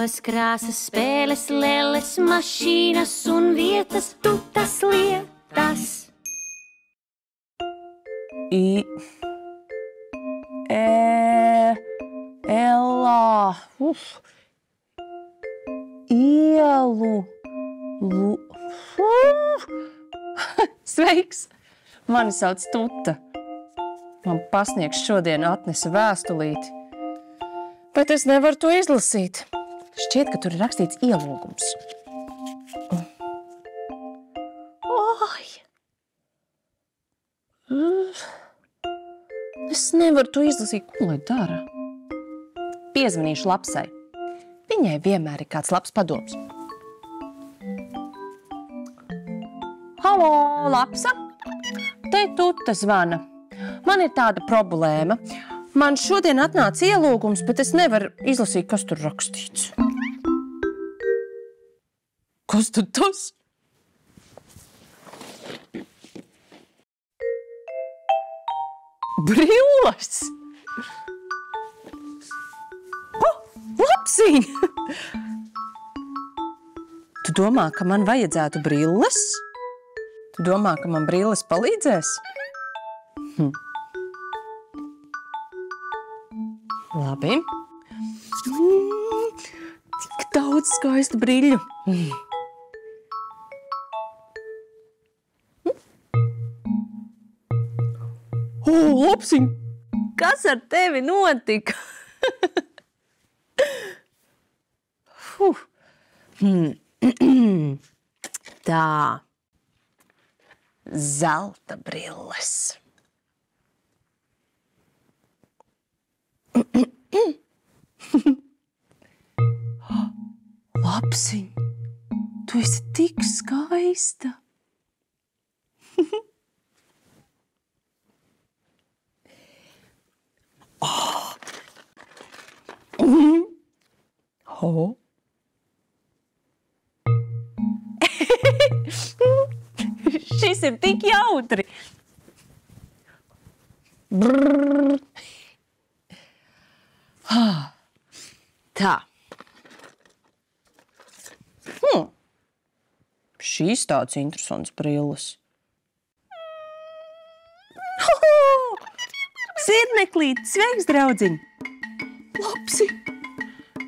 Bambas, krāsas, spēles, lelles, mašīnas un vietas, tu tas lietas. Elā. Ielu. Sveiks! Mani sauc Tuta. Man pasniegs šodien atnesa vēstulīti, bet es nevaru to izlasīt. Šķiet, ka tur ir rakstīts ielūgums. Oi! Es nevaru to izlasīt, ko lai dara. Piezvanīšu Lapsai. Viņai vienmēr ir kāds labs padoms. Halo, Lapsa! Te Tuta zvana. Man ir tāda problēma. Man šodien atnāca ielūgums, bet es nevaru izlasīt, kas tur rakstīts. Kas tad tas? Brilles! Lapsiņ! Tu domā, ka man vajadzētu brilles? Tu domā, ka man brilles palīdzēs? Labi. Tik daudz skaistu briļu. Lapsiņ! Kas ar tevi notika? Tā. Zelta brilles. Lapsiņ, tu esi tik skaista. Šis ir tik jautri. Brrr. Tā. Šīs tāds interesants brilles. Zirneklīt, sveiks, draudziņ! Lapsi!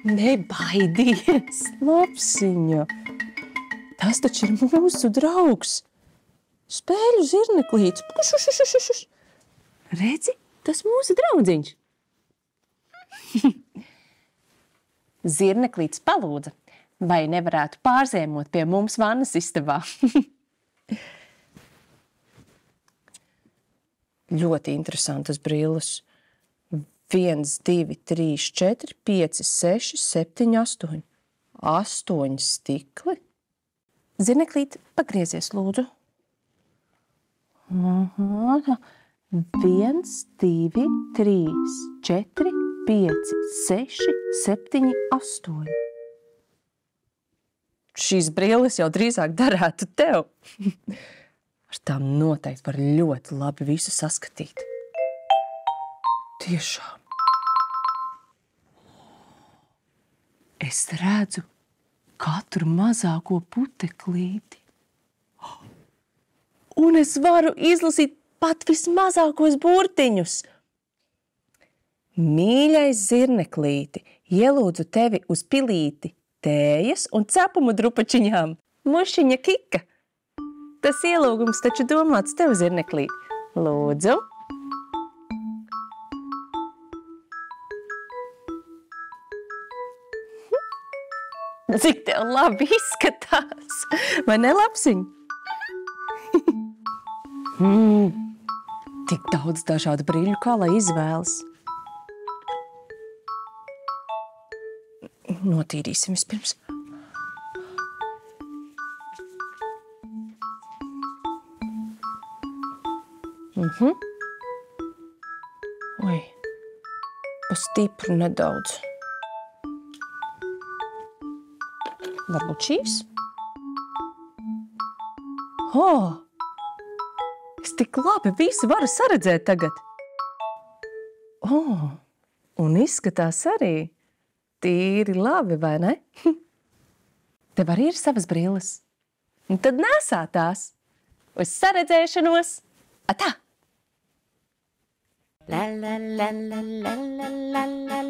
Nebaidies, Lapsiņa! Tas taču ir mūsu draugs! Spēļu zirneklīts! Redzi, tas mūsu draudziņš! Zirneklīts palūdza, vai nevarētu pārziemot pie mums vannas istabā. Ļoti interesantas brilles. 1, 2, 3, 4, 5, 6, 7, 8. 8 stikli. Zirneklīt, pagriezies, lūdzu. 1, 2, 3, 4, 5, 6, 7, 8. Šīs brilles jau drīzāk darētu tev. Ar tām noteikti var ļoti labi visu saskatīt. Tiešām. Es redzu katru mazāko puteklīti. Un es varu izlasīt pat vismazākos burtiņus. Mīļais zirneklīti, ielūdzu tevi uz pilīti tējas un cepumu drupačiņām. Mušiņa Kika. Tas ielūgums taču domāts tev, zirneklīt. Lūdzu. Cik tev labi izskatās. Vai ne, Lapsiņ? Tik daudz dažādu briļu, kā lai izvēlas. Notīrīsim vispirms. Oi, pa stipru nedaudz. Varbūt šīs? Es tik labi visu varu saredzēt tagad. Un izskatās arī. Tīri labi, vai ne? Tev arī ir savas brilles. Un tad nesā tās. Uz saredzēšanos. Atā! La la la la la la la la